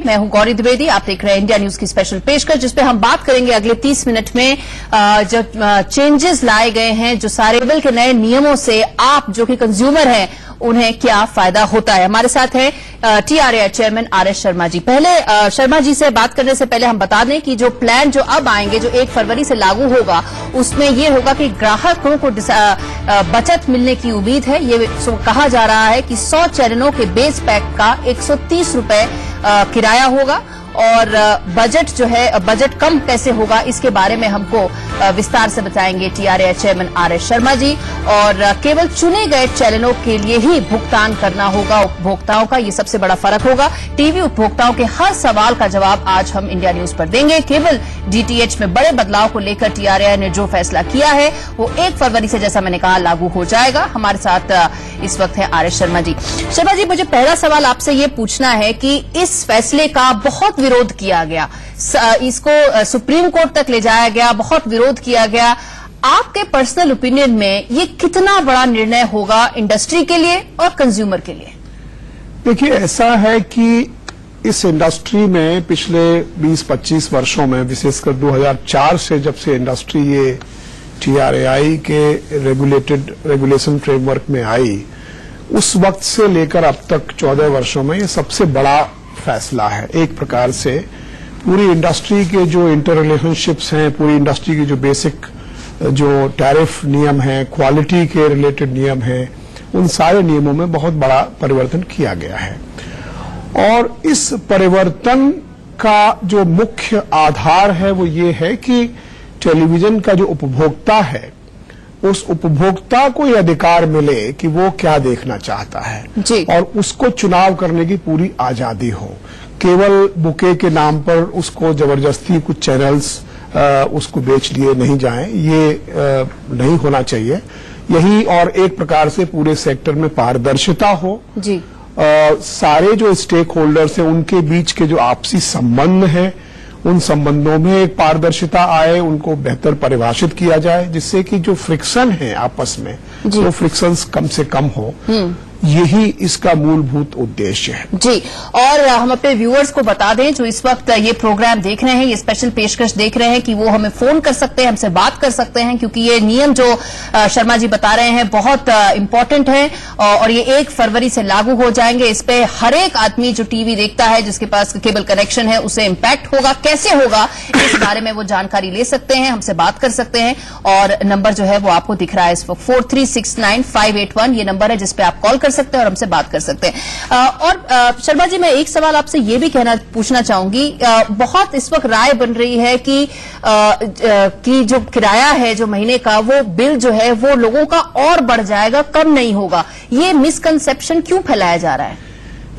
मैं हूं गौरी द्विवेदी। आप देख रहे हैं इंडिया न्यूज की स्पेशल पेशकश, जिसपे हम बात करेंगे अगले 30 मिनट में जो चेंजेस लाए गए हैं, जो सारे बिल के नए नियमों से आप जो कि कंज्यूमर हैं उन्हें क्या फायदा होता है। हमारे साथ है TRAI chairman RS Sharma ji. पहले शर्मा जी से बात करने से पहले हम बता दें कि जो प्लान जो अब आएंगे, जो 1 फरवरी से लागू होगा, उसमें यह होगा कि ग्राहकों को बचत मिलने की उम्मीद है। ये कहा जा रहा है कि 100 चैनलों के बेस पैक का 130 रुपए किराया होगा और बजट जो है, बजट कम कैसे होगा, इसके बारे में हमको विस्तार से बताएंगे TRAI chairman RS Sharma ji. और केवल चुने गए चैनलों के लिए ही भुगतान करना होगा उपभोक्ताओं का, ये सबसे बड़ा फर्क होगा। टीवी उपभोक्ताओं के हर सवाल का जवाब आज हम इंडिया न्यूज पर देंगे। केवल DTH में बड़े बदलाव को लेकर TRAI ने जो फैसला किया है वो 1 फरवरी से, जैसा मैंने कहा, लागू हो जाएगा। हमारे साथ इस वक्त है RS शर्मा जी। शर्मा जी, मुझे पहला सवाल आपसे ये पूछना है कि इस फैसले का बहुत विरोध किया गया, इसको सुप्रीम कोर्ट तक ले जाया गया, बहुत विरोध किया गया। आपके पर्सनल ओपिनियन में ये कितना बड़ा निर्णय होगा इंडस्ट्री के लिए और कंज्यूमर के लिए? देखिए, ऐसा है कि इस इंडस्ट्री में पिछले 20-25 वर्षों में, विशेषकर 2004 से जब से इंडस्ट्री ये TRAI के रेगुलेशन फ्रेमवर्क में आई, उस वक्त से लेकर अब तक 14 वर्षों में ये सबसे बड़ा फैसला है। एक प्रकार से पूरी इंडस्ट्री के जो इंटर रिलेशनशिप्स हैं, पूरी इंडस्ट्री के जो बेसिक जो टैरिफ नियम हैं, क्वालिटी के रिलेटेड नियम हैं, उन सारे नियमों में बहुत बड़ा परिवर्तन किया गया है। और इस परिवर्तन का जो मुख्य आधार है वो ये है कि टेलीविजन का जो उपभोक्ता है, उस उपभोक्ता को यह अधिकार मिले कि वो क्या देखना चाहता है जी। और उसको चुनाव करने की पूरी आजादी हो। केवल बुके के नाम पर उसको जबरदस्ती कुछ चैनल्स उसको बेच लिए नहीं जाएं, ये नहीं होना चाहिए। यही और एक प्रकार से पूरे सेक्टर में पारदर्शिता हो जी। सारे जो स्टेक होल्डर्स हैं उनके बीच के जो आपसी संबंध हैं, उन संबंधों में एक पारदर्शिता आए, उनको बेहतर परिभाषित किया जाए, जिससे कि जो फ्रिक्शन है आपस में, वो फ्रिक्शंस कम से कम हो। यही इसका मूलभूत उद्देश्य है जी। और हम अपने व्यूअर्स को बता दें जो इस वक्त ये प्रोग्राम देख रहे हैं, ये स्पेशल पेशकश देख रहे हैं, कि वो हमें फोन कर सकते हैं, हमसे बात कर सकते हैं, क्योंकि ये नियम जो शर्मा जी बता रहे हैं बहुत इंपॉर्टेंट है और ये 1 फरवरी से लागू हो जाएंगे। इस पे हर एक आदमी जो टीवी देखता है, जिसके पास केबल कनेक्शन है, उसे इम्पैक्ट होगा। कैसे होगा इस बारे में वो जानकारी ले सकते हैं, हमसे बात कर सकते हैं। और नंबर जो है वो आपको दिख रहा है इस वक्त 4369-581, ये नंबर है जिसपे आप कॉल कर सकते हैं और हमसे बात कर सकते हैं। और शर्मा जी, मैं एक सवाल आपसे ये भी पूछना चाहूंगी। बहुत इस वक्त राय बन रही है कि जो किराया है जो महीने का, वो बिल जो है वो लोगों का और बढ़ जाएगा, कम नहीं होगा। ये मिसकंसेप्शन क्यों फैलाया जा रहा है?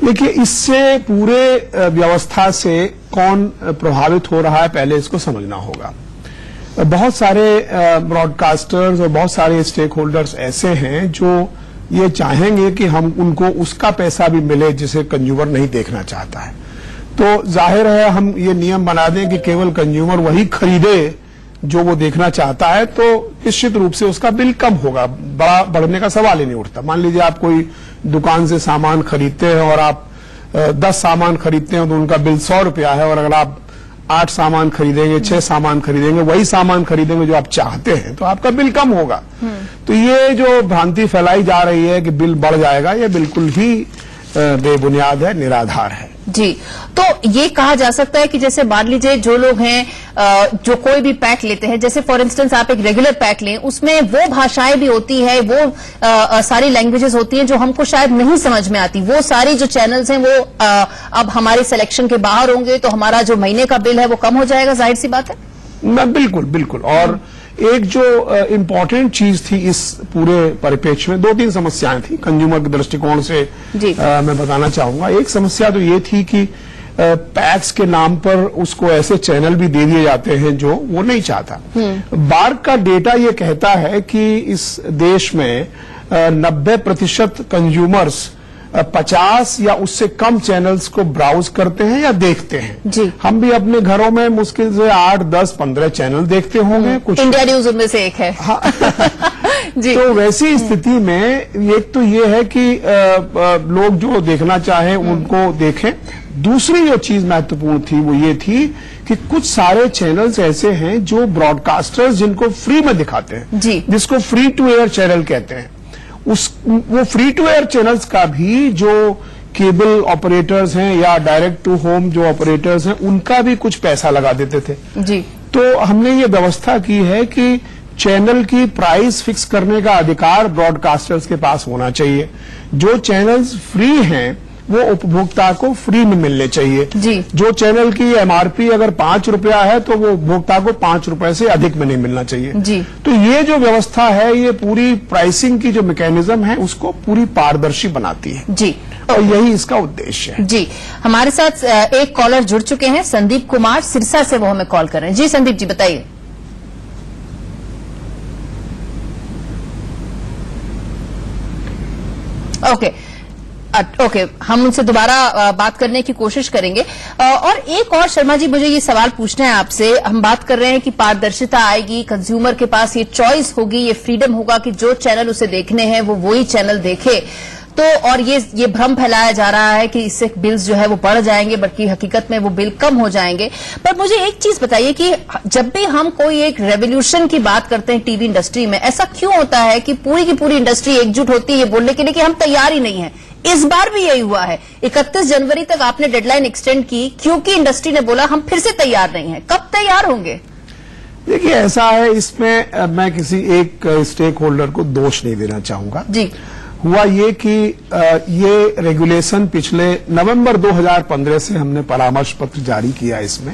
देखिए, इससे पूरे व्यवस्था से कौन प्रभावित हो रहा है, पहले इसको समझना होगा। बहुत सारे ब्रॉडकास्टर्स और बहुत सारे स्टेक होल्डर्स ऐसे हैं जो ये चाहेंगे कि हम उनको उसका पैसा भी मिले जिसे कंज्यूमर नहीं देखना चाहता है। तो जाहिर है हम ये नियम बना दें कि केवल कंज्यूमर वही खरीदे जो वो देखना चाहता है, तो निश्चित रूप से उसका बिल कम होगा, बढ़ने का सवाल ही नहीं उठता। मान लीजिए आप कोई दुकान से सामान खरीदते हैं और आप 10 सामान खरीदते हैं तो उनका बिल 100 रुपया है, और अगर आप 8 सामान खरीदेंगे, 6 सामान खरीदेंगे, वही सामान खरीदेंगे जो आप चाहते हैं, तो आपका बिल कम होगा। तो ये जो भ्रांति फैलाई जा रही है कि बिल बढ़ जाएगा, ये बिल्कुल ही बेबुनियाद है, निराधार है जी। तो ये कहा जा सकता है कि जैसे मान लीजिए जो लोग हैं जो कोई भी पैक लेते हैं, जैसे फॉर इंस्टेंस आप एक रेगुलर पैक लें, उसमें वो भाषाएं भी होती है, वो सारी लैंग्वेजेस होती हैं जो हमको शायद नहीं समझ में आती। वो सारी जो चैनल्स हैं वो अब हमारे सिलेक्शन के बाहर होंगे, तो हमारा जो महीने का बिल है वो कम हो जाएगा, जाहिर सी बात है। बिल्कुल बिल्कुल। और एक जो इम्पोर्टेंट चीज थी इस पूरे परिप्रेक्ष्य में, 2-3 समस्याएं थी कंज्यूमर के दृष्टिकोण से मैं बताना चाहूंगा। एक समस्या तो ये थी कि पैक्स के नाम पर उसको ऐसे चैनल भी दे दिए जाते हैं जो वो नहीं चाहता। बार्क का डेटा ये कहता है कि इस देश में 90% कंज्यूमर्स 50 या उससे कम चैनल्स को ब्राउज करते हैं या देखते हैं। जी। हम भी अपने घरों में मुश्किल से 8, 10, 15 चैनल देखते होंगे। कुछ इंडिया न्यूज उनमें से एक है। हाँ। जी। तो वैसी स्थिति में एक तो ये है कि लोग जो देखना चाहें उनको देखें। दूसरी जो चीज महत्वपूर्ण थी वो ये थी कि कुछ सारे चैनल्स ऐसे हैं जो ब्रॉडकास्टर्स जिनको फ्री में दिखाते हैं, जी। जिसको फ्री टू एयर चैनल कहते हैं, वो फ्री टू एयर चैनल्स का भी जो केबल ऑपरेटर्स हैं या डायरेक्ट टू होम जो ऑपरेटर्स हैं उनका भी कुछ पैसा लगा देते थे। जी। तो हमने ये व्यवस्था की है कि चैनल की प्राइस फिक्स करने का अधिकार ब्रॉडकास्टर्स के पास होना चाहिए। जो चैनल्स फ्री हैं वो उपभोक्ता को फ्री में मिलने चाहिए। जी। जो चैनल की एमआरपी अगर 5 रुपया है तो वो उपभोक्ता को 5 रुपए से अधिक में नहीं मिलना चाहिए। जी। तो ये जो व्यवस्था है ये पूरी प्राइसिंग की जो मैकेनिज्म है उसको पूरी पारदर्शी बनाती है। जी। और यही इसका उद्देश्य है। जी, हमारे साथ एक कॉलर जुड़ चुके हैं, संदीप कुमार सिरसा से, वो हमें कॉल कर रहे हैं। जी संदीप जी बताइए। ओके, हम उनसे दोबारा बात करने की कोशिश करेंगे। और एक और शर्मा जी, मुझे ये सवाल पूछना है आपसे। हम बात कर रहे हैं कि पारदर्शिता आएगी, कंज्यूमर के पास ये चॉइस होगी, ये फ्रीडम होगा कि जो चैनल उसे देखने हैं वो वही चैनल देखे। तो और ये भ्रम फैलाया जा रहा है कि इससे बिल्स जो है वो बढ़ जाएंगे, बल्कि हकीकत में वो बिल कम हो जाएंगे। पर मुझे एक चीज बताइए कि जब भी हम कोई एक रेवोल्यूशन की बात करते हैं टीवी इंडस्ट्री में, ऐसा क्यों होता है कि पूरी की पूरी इंडस्ट्री एकजुट होती है ये बोलने के लिए कि हम तैयार ही नहीं है। इस बार भी यही हुआ है। 31 जनवरी तक आपने डेडलाइन एक्सटेंड की क्योंकि इंडस्ट्री ने बोला हम फिर से तैयार नहीं है। कब तैयार होंगे? देखिए ऐसा है, इसमें मैं किसी एक स्टेक होल्डर को दोष नहीं देना चाहूंगा। जी। हुआ ये कि ये रेगुलेशन पिछले नवंबर 2015 से हमने परामर्श पत्र जारी किया इसमें,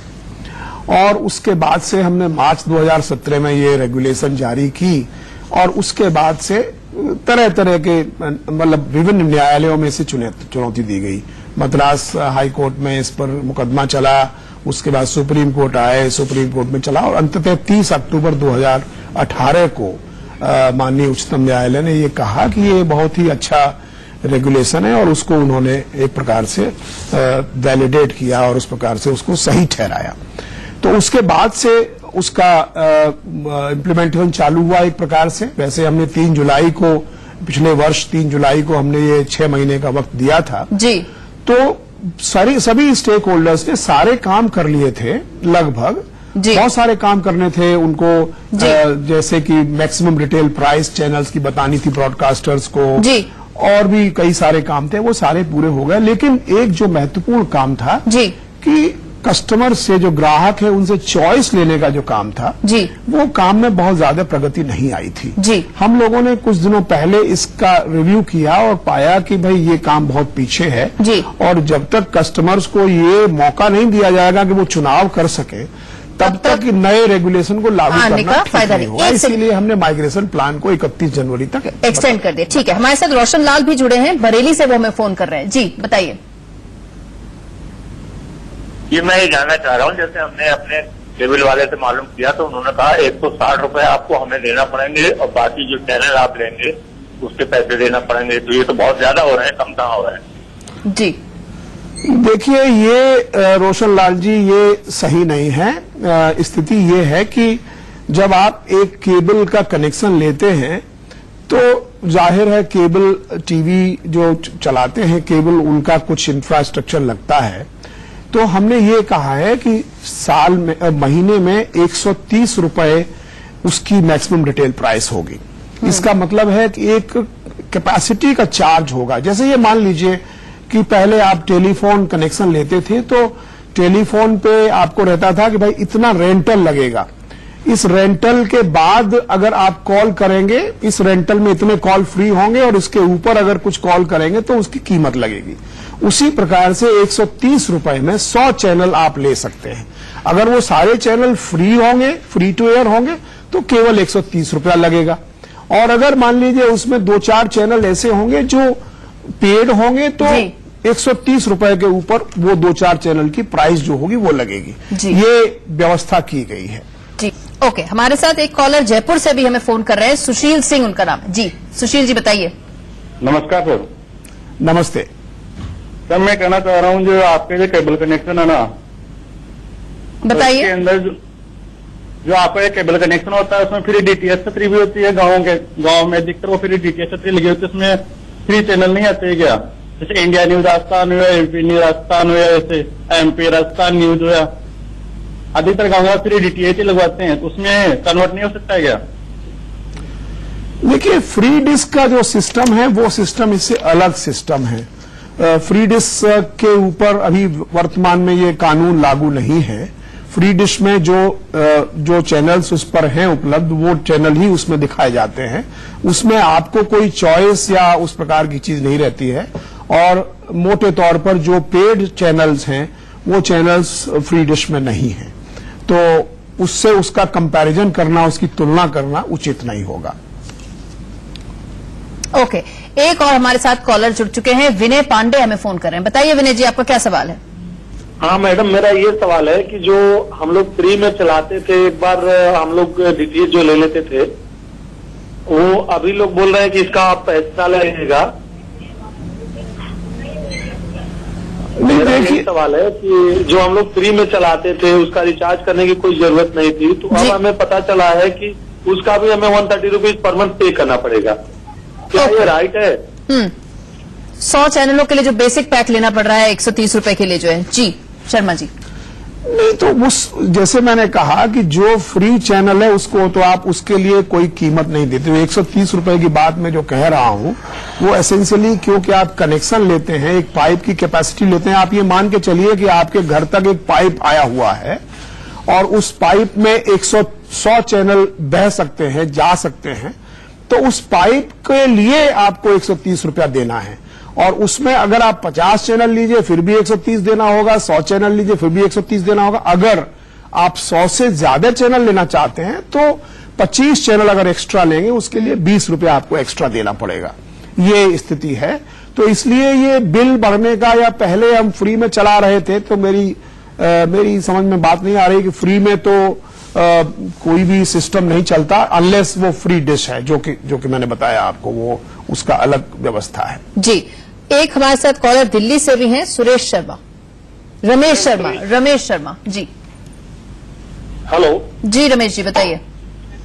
और उसके बाद से हमने मार्च 2017 में ये रेगुलेशन जारी की, और उसके बाद से तरह तरह के मतलब विभिन्न न्यायालयों में से चुनौती दी गई। मद्रास हाई कोर्ट में इस पर मुकदमा चला, उसके बाद सुप्रीम कोर्ट आए, सुप्रीम कोर्ट में चला, और अंततः 30 अक्टूबर 2018 को माननीय उच्चतम न्यायालय ने ये कहा कि ये बहुत ही अच्छा रेगुलेशन है, और उसको उन्होंने एक प्रकार से वैलिडेट किया और उस प्रकार से उसको सही ठहराया। तो उसके बाद से उसका इम्प्लीमेंटेशन चालू हुआ एक प्रकार से। वैसे हमने 3 जुलाई को, पिछले वर्ष 3 जुलाई को हमने ये 6 महीने का वक्त दिया था। जी। तो सभी स्टेक होल्डर्स ने सारे काम कर लिए थे लगभग। बहुत सारे काम करने थे उनको, जैसे कि मैक्सिमम रिटेल प्राइस चैनल्स की बतानी थी ब्रॉडकास्टर्स को, जी। और भी कई सारे काम थे, वो सारे पूरे हो गए। लेकिन एक जो महत्वपूर्ण काम था, जी, कि कस्टमर से, जो ग्राहक है उनसे चॉइस लेने का जो काम था, जी, वो काम में बहुत ज्यादा प्रगति नहीं आई थी। जी। हम लोगों ने कुछ दिनों पहले इसका रिव्यू किया और पाया कि भाई ये काम बहुत पीछे है, जी। और जब तक कस्टमर्स को ये मौका नहीं दिया जाएगा कि वो चुनाव कर सके, तब तक नए रेगुलेशन को लागू करना फायदा नहीं होगा। इसीलिए हमने माइग्रेशन प्लान को 31 जनवरी तक एक्सटेंड कर दिया। ठीक है, हमारे साथ रोशन लाल भी जुड़े हैं, बरेली से, वो हमें फोन कर रहे हैं। जी बताइए। ये मैं ये जानना चाह रहा हूँ, जैसे हमने अपने केबल वाले से मालूम किया तो उन्होंने कहा 160 रुपए आपको हमें देना पड़ेंगे, और बाकी जो चैनल आप लेंगे उसके पैसे देना पड़ेंगे। तो ये तो बहुत ज्यादा हो रहे हैं, कम कहाँ हो रहे हैं? जी देखिए, ये रोशन लाल जी, ये सही नहीं है। स्थिति ये है कि जब आप एक केबल का कनेक्शन लेते हैं तो जाहिर है केबल टीवी जो चलाते हैं केबल, उनका कुछ इंफ्रास्ट्रक्चर लगता है। तो हमने ये कहा है कि साल में, महीने में 130 रुपए उसकी मैक्सिमम रिटेल प्राइस होगी। इसका मतलब है कि एक कैपेसिटी का चार्ज होगा। जैसे ये मान लीजिए कि पहले आप टेलीफोन कनेक्शन लेते थे तो टेलीफोन पे आपको रहता था कि भाई इतना रेंटल लगेगा, इस रेंटल के बाद अगर आप कॉल करेंगे, इस रेंटल में इतने कॉल फ्री होंगे, और इसके ऊपर अगर कुछ कॉल करेंगे तो उसकी कीमत लगेगी। उसी प्रकार से 130 रुपए में 100 चैनल आप ले सकते हैं। अगर वो सारे चैनल फ्री होंगे, फ्री टू एयर होंगे, तो केवल 130 रुपया लगेगा। और अगर मान लीजिए उसमें 2-4 चैनल ऐसे होंगे जो पेड होंगे, तो 130 रुपए के ऊपर वो 2-4 चैनल की प्राइस जो होगी वो लगेगी। ये व्यवस्था की गई है। जी ओके, हमारे साथ एक कॉलर जयपुर से भी हमें फोन कर रहे हैं, सुशील सिंह उनका नाम है। जी सुशील जी बताइए। नमस्कार सर। नमस्ते। सर मैं कहना चाह रहा हूँ जो आपके जो केबल कनेक्शन है ना, बताइए। उसके अंदर जो आपका ये केबल कनेक्शन होता है उसमें फ्री डीटीएच छतरी भी होती है। गाँव में अधिकतर वो फ्री डीटीएच छतरी लगी होती है, उसमें फ्री चैनल नहीं आते क्या? जैसे इंडिया न्यूज राजस्थान हुआ, एमपी न्यूज राजस्थान हुआ, जैसे एमपी राजस्थान न्यूज हुआ, अधिकतर गाँव में फ्री डीटीएच लगवाते हैं, तो उसमें कन्वर्ट नहीं हो सकता है क्या? देखिए, फ्री डिश का जो सिस्टम है वो सिस्टम इससे अलग सिस्टम है। फ्री डिश के ऊपर अभी वर्तमान में ये कानून लागू नहीं है। फ्री डिश में जो चैनल्स उस पर हैं उपलब्ध, वो चैनल ही उसमें दिखाए जाते हैं। उसमें आपको कोई चॉइस या उस प्रकार की चीज नहीं रहती है। और मोटे तौर पर जो पेड चैनल्स हैं वो चैनल्स फ्री डिश में नहीं हैं, तो उससे उसका कंपैरिजन करना, उसकी तुलना करना उचित नहीं होगा। ओके, एक और हमारे साथ कॉलर जुड़ चुके हैं, विनय पांडे हमें फोन कर रहे हैं। बताइए विनय जी, आपका क्या सवाल है? हाँ मैडम, मेरा ये सवाल है कि जो हम लोग फ्री में चलाते थे, एक बार हम लोग डीटीएच जो ले लेते थे, वो अभी लोग बोल रहे हैं कि इसका पैसा लगेगा। मेरा ये सवाल है कि जो हम लोग फ्री में चलाते थे उसका रिचार्ज करने की कोई जरूरत नहीं थी, तो अब हमें पता चला है कि उसका भी हमें 130 रुपीज पर मंथ पे करना पड़ेगा। क्या ये राइट है? 100 चैनलों के लिए जो बेसिक पैक लेना पड़ रहा है 130 रुपए के लिए जो है। जी शर्मा जी। नहीं, तो जैसे मैंने कहा कि जो फ्री चैनल है उसको तो आप उसके लिए कोई कीमत नहीं देते हो। 130 रुपए की बात मैं जो कह रहा हूं वो एसेंशियली क्योंकि आप कनेक्शन लेते हैं, एक पाइप की कैपेसिटी लेते हैं। आप ये मान के चलिए कि आपके घर तक एक पाइप आया हुआ है और उस पाइप में 100 चैनल बह सकते हैं, जा सकते हैं, तो उस पाइप के लिए आपको 130 रुपया देना है। और उसमें अगर आप 50 चैनल लीजिए फिर भी 130 देना होगा, 100 चैनल लीजिए फिर भी 130 देना होगा। अगर आप 100 से ज्यादा चैनल लेना चाहते हैं तो 25 चैनल अगर एक्स्ट्रा लेंगे उसके लिए 20 रुपया आपको एक्स्ट्रा देना पड़ेगा। ये स्थिति है। तो इसलिए ये बिल बढ़ने का, या पहले हम फ्री में चला रहे थे तो मेरी समझ में बात नहीं आ रही कि फ्री में तो कोई भी सिस्टम नहीं चलता अनलेस वो फ्री डिश है, जो कि मैंने बताया आपको, वो उसका अलग व्यवस्था है। जी, एक हमारे साथ कॉलर दिल्ली से भी हैं, रमेश शर्मा जी। हेलो जी रमेश जी, बताइए।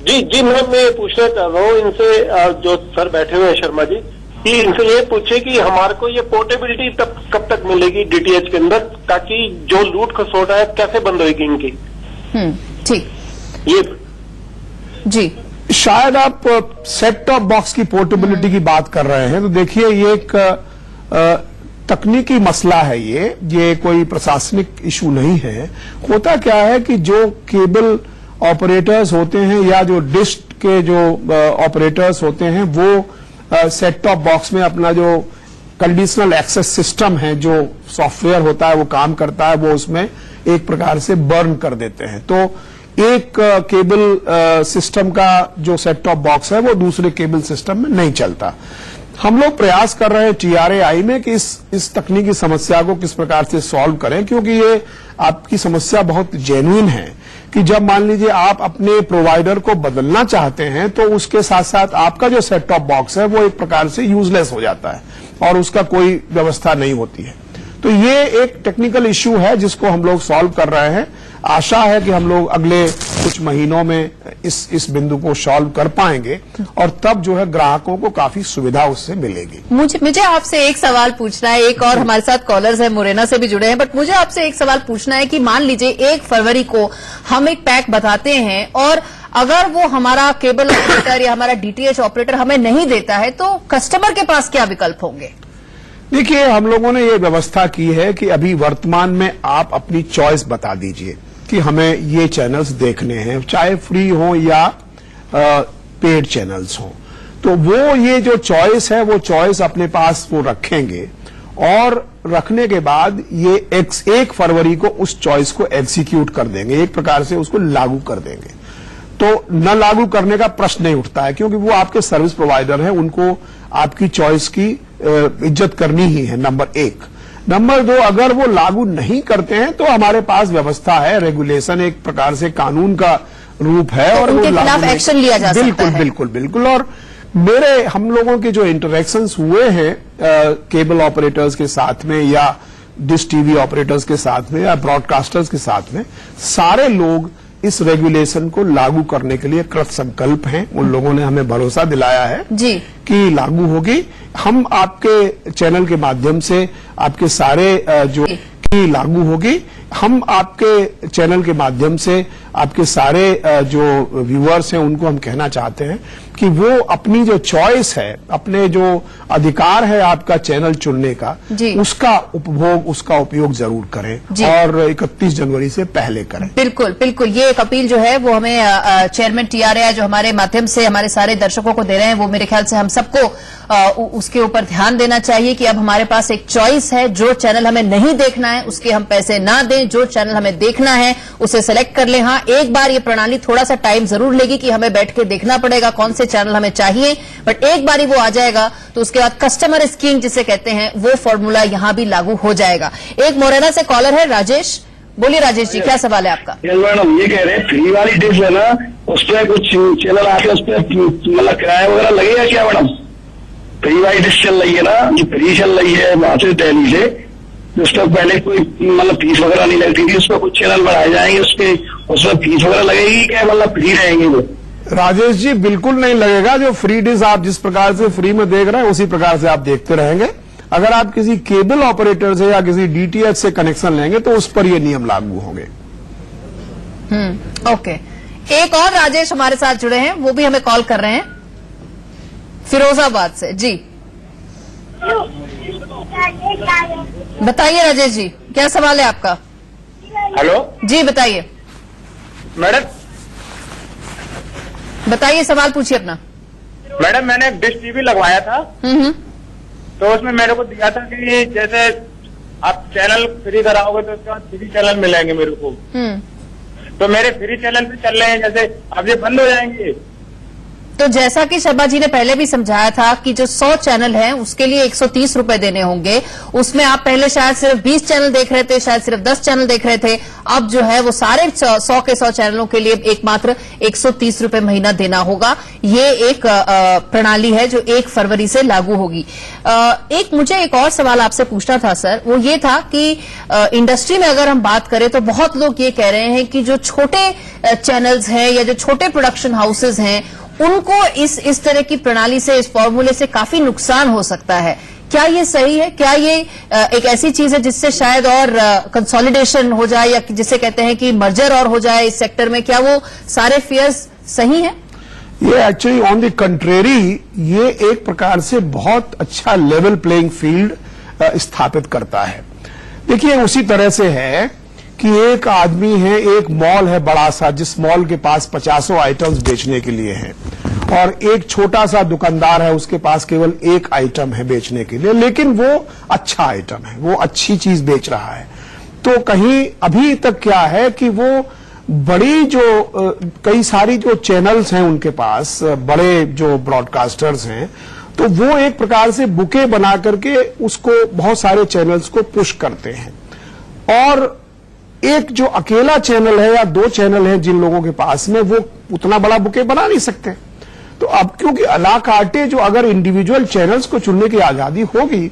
जी मैम, मैं पूछना चाह रहा हूँ इनसे, जो सर बैठे हुए हैं शर्मा जी, कि इनसे ये पूछे कि हमारे को ये पोर्टेबिलिटी कब तक मिलेगी डीटीएच के अंदर, ताकि जो लूट खसोट है कैसे बंद होगी इनकी? ठीक, ये जी शायद आप सेट टॉप बॉक्स की पोर्टेबिलिटी की बात कर रहे हैं। तो देखिए, ये एक तकनीकी मसला है, ये कोई प्रशासनिक इशू नहीं है। होता क्या है कि जो केबल ऑपरेटर्स होते हैं या जो डिश के जो ऑपरेटर्स होते हैं वो सेट टॉप बॉक्स में अपना जो कंडीशनल एक्सेस सिस्टम है, जो सॉफ्टवेयर होता है वो काम करता है, वो उसमें एक प्रकार से बर्न कर देते हैं। तो एक केबल सिस्टम का जो सेट टॉप बॉक्स है वो दूसरे केबल सिस्टम में नहीं चलता। हम लोग प्रयास कर रहे हैं TRAI में कि इस तकनीकी समस्या को किस प्रकार से सॉल्व करें, क्योंकि ये आपकी समस्या बहुत जेन्युइन है कि जब मान लीजिए आप अपने प्रोवाइडर को बदलना चाहते हैं तो उसके साथ साथ आपका जो सेट टॉप बॉक्स है वो एक प्रकार से यूजलेस हो जाता है और उसका कोई व्यवस्था नहीं होती है। तो ये एक टेक्निकल इश्यू है जिसको हम लोग सॉल्व कर रहे हैं। आशा है कि हम लोग अगले कुछ महीनों में इस बिंदु को सॉल्व कर पाएंगे और तब जो है ग्राहकों को काफी सुविधा उससे मिलेगी। मुझे आपसे एक सवाल पूछना है, एक और हमारे साथ कॉलर्स हैं, मुरैना से भी जुड़े हैं, बट मुझे आपसे एक सवाल पूछना है कि मान लीजिए 1 फरवरी को हम एक पैक बताते हैं और अगर वो हमारा केबल ऑपरेटर या हमारा डीटीएच ऑपरेटर हमें नहीं देता है तो कस्टमर के पास क्या विकल्प होंगे? देखिए, हम लोगों ने ये व्यवस्था की है कि अभी वर्तमान में आप अपनी चॉइस बता दीजिए कि हमें ये चैनल्स देखने हैं, चाहे फ्री हो या पेड चैनल्स हो। तो वो ये जो चॉइस है वो चॉइस अपने पास वो रखेंगे और रखने के बाद ये 1 फरवरी को उस चॉइस को एग्जीक्यूट कर देंगे, एक प्रकार से उसको लागू कर देंगे। तो न लागू करने का प्रश्न नहीं उठता है, क्योंकि वो आपके सर्विस प्रोवाइडर हैं, उनको आपकी चॉइस की इज्जत करनी ही है, नंबर 1। नंबर 2, अगर वो लागू नहीं करते हैं तो हमारे पास व्यवस्था है, रेगुलेशन एक प्रकार से कानून का रूप है, तो और उनके वो खिलाफ एक्शन लिया जा सकता है। बिल्कुल। और हम लोगों के जो इंटरेक्शंस हुए हैं केबल ऑपरेटर्स के साथ में या डिश टीवी ऑपरेटर्स के साथ में या ब्रॉडकास्टर्स के साथ में, सारे लोग इस रेगुलेशन को लागू करने के लिए कृत संकल्प हैं। उन लोगों ने हमें भरोसा दिलाया है जी कि लागू होगी। हम आपके चैनल के माध्यम से आपके सारे लागू होगी। हम आपके चैनल के माध्यम से आपके सारे जो व्यूअर्स हैं उनको हम कहना चाहते हैं कि वो अपनी जो चॉइस है, अपने जो अधिकार है आपका चैनल चुनने का, उसका उपभोग, उसका उपयोग जरूर करें और 31 जनवरी से पहले करें। बिल्कुल बिल्कुल, ये एक अपील जो है वो हमें चेयरमैन TRAI जो हमारे माध्यम से हमारे सारे दर्शकों को दे रहे हैं, वो मेरे ख्याल से हम सबको उसके ऊपर ध्यान देना चाहिए कि अब हमारे पास एक चॉइस है। जो चैनल हमें नहीं देखना है उसके हम पैसे ना दें, जो चैनल हमें देखना है उसे सेलेक्ट कर लें। हाँ, एक बार ये प्रणाली थोड़ा सा टाइम जरूर लेगी कि हमें बैठ के देखना पड़ेगा कौन से चैनल हमें चाहिए, बट एक बार ही वो आ जाएगा तो उसके बाद कस्टमर स्कीम जिसे कहते हैं वो फॉर्मूला यहां भी लागू हो जाएगा। एक मोरेना से कॉलर है राजेश। बोलिए राजेश जी, क्या सवाल है आपका? मैडम, ये कह रहे हैं फ्री वाली डिश है ना, उस पर कुछ चैनल आते हैं, उस पर मतलब किराया वगैरह लगेगा क्या मैडम? फ्री वाली डिश चल रही है ना, जो फ्री चल रही है वहां से दिल्ली से, उस पर पहले कोई मतलब फीस वगैरह नहीं लगती थी, उस पर कुछ चैनल बढ़ाए जाएंगे, उसमें फीस वगैरह लगेगी क्या, मतलब फ्री रहेंगे वो? राजेश जी, बिल्कुल नहीं लगेगा। जो फ्री डिश आप जिस प्रकार से फ्री में देख रहे हैं उसी प्रकार से आप देखते रहेंगे। अगर आप किसी केबल ऑपरेटर से या किसी DTH से कनेक्शन लेंगे तो उस पर ये नियम लागू होंगे। ओके, एक और राजेश हमारे साथ जुड़े हैं, वो भी हमें कॉल कर रहे हैं फिरोजाबाद से। जी बताइए राजेश जी, क्या सवाल है आपका? हेलो जी बताइए। मैडम, बताइए, सवाल पूछिए अपना। मैडम मैंने एक डिश टीवी लगवाया था, तो उसमें मेरे को दिया था कि जैसे आप चैनल फ्री कराओगे तो उसके बाद फ्री चैनल मिलेंगे मेरे को। तो मेरे फ्री चैनल भी चल रहे हैं, जैसे अब ये बंद हो जाएंगे। तो जैसा कि शर्मा जी ने पहले भी समझाया था कि जो 100 चैनल हैं उसके लिए 130 रुपए देने होंगे। उसमें आप पहले शायद सिर्फ 20 चैनल देख रहे थे, शायद सिर्फ 10 चैनल देख रहे थे, अब जो है वो सारे 100 के 100 चैनलों के लिए एक मात्र 130 रुपए महीना देना होगा। ये एक प्रणाली है जो 1 फरवरी से लागू होगी। मुझे एक और सवाल आपसे पूछना था सर, वो ये था कि इंडस्ट्री में अगर हम बात करें तो बहुत लोग ये कह रहे हैं कि जो छोटे चैनल्स हैं या जो छोटे प्रोडक्शन हाउसेज हैं उनको इस तरह की प्रणाली से, इस फॉर्मूले से काफी नुकसान हो सकता है। क्या ये सही है? क्या ये एक ऐसी चीज है जिससे शायद और कंसोलिडेशन हो जाए या जिसे कहते हैं कि मर्जर और हो जाए इस सेक्टर में? क्या वो सारे फियर्स सही हैं? ये एक्चुअली ऑन द कंट्रेरी ये एक प्रकार से बहुत अच्छा लेवल प्लेइंग फील्ड स्थापित करता है। देखिए, उसी तरह से है कि एक आदमी है, एक मॉल है बड़ा सा, जिस मॉल के पास 50 आइटम्स बेचने के लिए हैं, और एक छोटा सा दुकानदार है, उसके पास केवल एक आइटम है बेचने के लिए, लेकिन वो अच्छा आइटम है, वो अच्छी चीज बेच रहा है। तो कहीं अभी तक क्या है कि वो बड़ी जो कई सारी जो चैनल्स हैं उनके पास, बड़े जो ब्रॉडकास्टर्स हैं, तो वो एक प्रकार से बुके बना करके उसको बहुत सारे चैनल्स को पुश करते हैं, और एक जो अकेला चैनल है या 2 चैनल है जिन लोगों के पास में, वो उतना बड़ा बुके बना नहीं सकते। तो अब क्योंकि अला काटे जो अगर इंडिविजुअल चैनल्स को चुनने की आजादी होगी,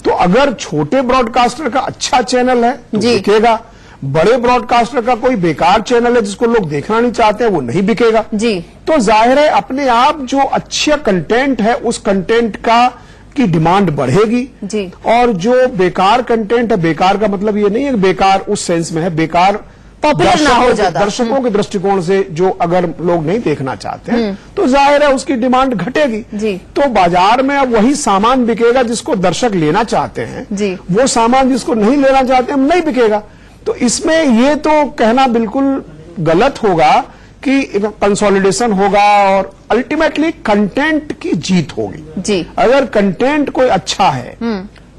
तो अगर छोटे ब्रॉडकास्टर का अच्छा चैनल है तो बिकेगा, बड़े ब्रॉडकास्टर का कोई बेकार चैनल है जिसको लोग देखना नहीं चाहते हैं वो नहीं बिकेगा। जी। तो जाहिर है अपने आप जो अच्छा कंटेंट है उस कंटेंट की डिमांड बढ़ेगी जी। और जो बेकार कंटेंट है, बेकार का मतलब ये नहीं है कि बेकार उस सेंस में है, बेकार पॉपुलर ना हो ज्यादा, दर्शकों के दृष्टिकोण से जो अगर लोग नहीं देखना चाहते हैं तो जाहिर है उसकी डिमांड घटेगी जी। तो बाजार में अब वही सामान बिकेगा जिसको दर्शक लेना चाहते हैं जी। वो सामान जिसको नहीं लेना चाहते हैं नहीं बिकेगा। तो इसमें ये तो कहना बिल्कुल गलत होगा कि कंसोलिडेशन होगा और अल्टीमेटली कंटेंट की जीत होगी जी। अगर कंटेंट कोई अच्छा है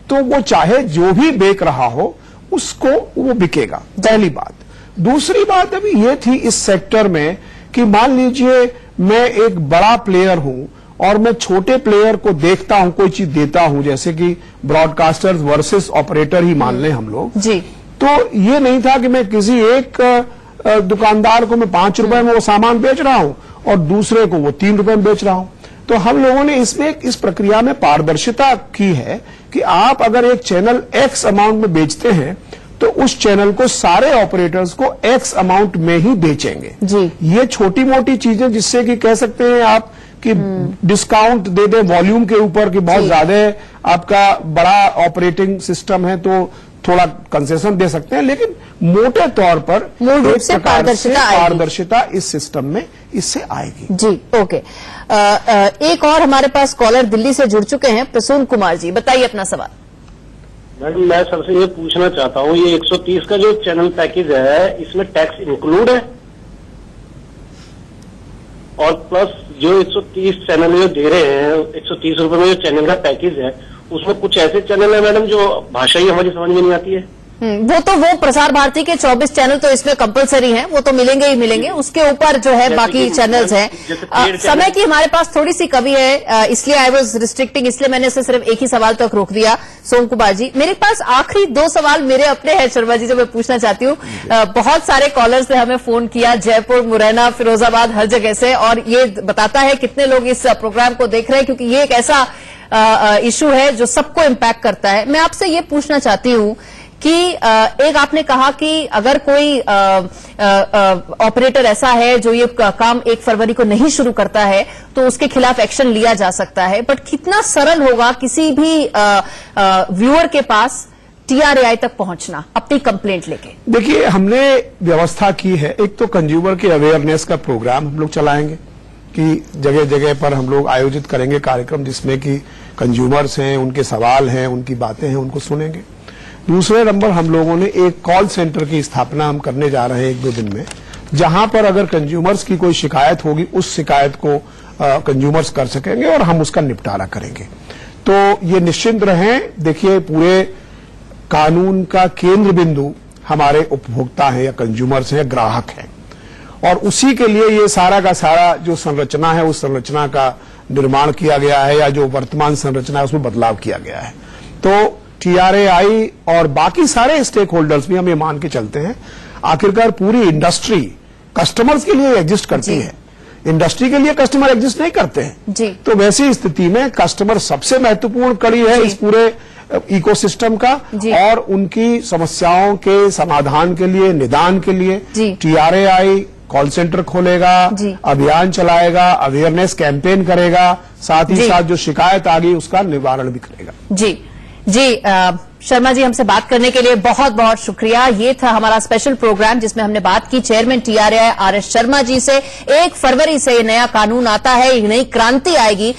तो वो चाहे जो भी बेच रहा हो उसको वो बिकेगा, पहली बात। दूसरी बात अभी ये थी इस सेक्टर में कि मान लीजिए मैं एक बड़ा प्लेयर हूं और मैं छोटे प्लेयर को देखता हूं, कोई चीज देता हूं, जैसे कि ब्रॉडकास्टर्स वर्सेस ऑपरेटर ही मान लें हम लोग जी। तो ये नहीं था कि मैं किसी एक दुकानदार को मैं 5 रुपए में वो सामान बेच रहा हूं और दूसरे को वो 3 रुपए में बेच रहा हूं। तो हम लोगों ने इसमें इस प्रक्रिया में पारदर्शिता की है कि आप अगर एक चैनल एक्स अमाउंट में बेचते हैं तो उस चैनल को सारे ऑपरेटर्स को एक्स अमाउंट में ही बेचेंगे। जी। ये छोटी मोटी चीजें जिससे कि कह सकते हैं आप कि डिस्काउंट दे दें वॉल्यूम के ऊपर कि बहुत ज्यादा आपका बड़ा ऑपरेटिंग सिस्टम है तो थोड़ा कंसेशन दे सकते हैं, लेकिन मोटे तौर पर मूल रूप एक से प्रकार पारदर्शिता इस सिस्टम में इससे आएगी। जी, ओके। एक और हमारे पास कॉलर दिल्ली से जुड़ चुके हैं, प्रसून कुमार जी, बताइए अपना सवाल। मैडम, मैं सबसे ये पूछना चाहता हूँ, ये 130 का जो चैनल पैकेज है, इसमें टैक्स इंक्लूड है? और प्लस जो 130 चैनल जो दे रहे हैं, 130 रुपए में जो चैनल का पैकेज है, उसमें कुछ ऐसे चैनल है मैडम जो भाषा ही हमारी समझ में नहीं आती है? वो प्रसार भारती के 24 चैनल तो इसमें कंपलसरी हैं, वो तो मिलेंगे ही मिलेंगे। उसके ऊपर जो है बाकी चैनल्स हैं। समय की हमारे पास थोड़ी सी कमी है, इसलिए आई वाज रिस्ट्रिक्टिंग, इसलिए मैंने इसे सिर्फ एक ही सवाल तक रोक दिया। सोम कुमार जी, मेरे पास आखिरी 2 सवाल मेरे अपने हैं शर्मा जी, जो मैं पूछना चाहती हूँ। बहुत सारे कॉलर्स ने हमें फोन किया, जयपुर, मुरैना, फिरोजाबाद, हर जगह से, और ये बताता है कितने लोग इस प्रोग्राम को देख रहे हैं, क्योंकि ये एक ऐसा इशू है जो सबको इम्पैक्ट करता है। मैं आपसे ये पूछना चाहती हूँ कि एक आपने कहा कि अगर कोई ऑपरेटर ऐसा है जो ये काम 1 फरवरी को नहीं शुरू करता है तो उसके खिलाफ एक्शन लिया जा सकता है, बट कितना सरल होगा किसी भी व्यूअर के पास TRAI तक पहुंचना अपनी कंप्लेंट लेके? देखिए, हमने व्यवस्था की है, एक तो कंज्यूमर के अवेयरनेस का प्रोग्राम हम लोग चलाएंगे कि जगह जगह पर हम लोग आयोजित करेंगे कार्यक्रम जिसमें कि कंज्यूमर्स हैं, उनके सवाल हैं, उनकी बातें हैं, उनको सुनेंगे। दूसरे नंबर, हम लोगों ने एक कॉल सेंटर की स्थापना हम करने जा रहे हैं 1-2 दिन में, जहां पर अगर कंज्यूमर्स की कोई शिकायत होगी उस शिकायत को कंज्यूमर्स कर सकेंगे और हम उसका निपटारा करेंगे। तो ये निश्चिंत रहें। देखिए, पूरे कानून का केंद्र बिंदु हमारे उपभोक्ता हैं या कंज्यूमर्स हैं, ग्राहक हैं, और उसी के लिए ये सारा का सारा जो संरचना है उस संरचना का निर्माण किया गया है, या जो वर्तमान संरचना है उसमें बदलाव किया गया है। तो TRAI और बाकी सारे स्टेक होल्डर्स भी हम ये मान के चलते हैं, आखिरकार पूरी इंडस्ट्री कस्टमर्स के लिए एग्जिस्ट करती है, इंडस्ट्री के लिए कस्टमर एग्जिस्ट नहीं करते हैं जी। तो वैसी स्थिति में कस्टमर सबसे महत्वपूर्ण कड़ी है इस पूरे इकोसिस्टम का, और उनकी समस्याओं के समाधान के लिए, निदान के लिए TRAI कॉल सेंटर खोलेगा, अभियान चलाएगा, अवेयरनेस कैंपेन करेगा, साथ ही साथ जो शिकायत आ गई उसका निवारण भी करेगा। जी, शर्मा जी, हमसे बात करने के लिए बहुत बहुत शुक्रिया। ये था हमारा स्पेशल प्रोग्राम जिसमें हमने बात की chairman TRAI RS Sharma ji से। 1 फरवरी से ये नया कानून आता है, एक नई क्रांति आएगी।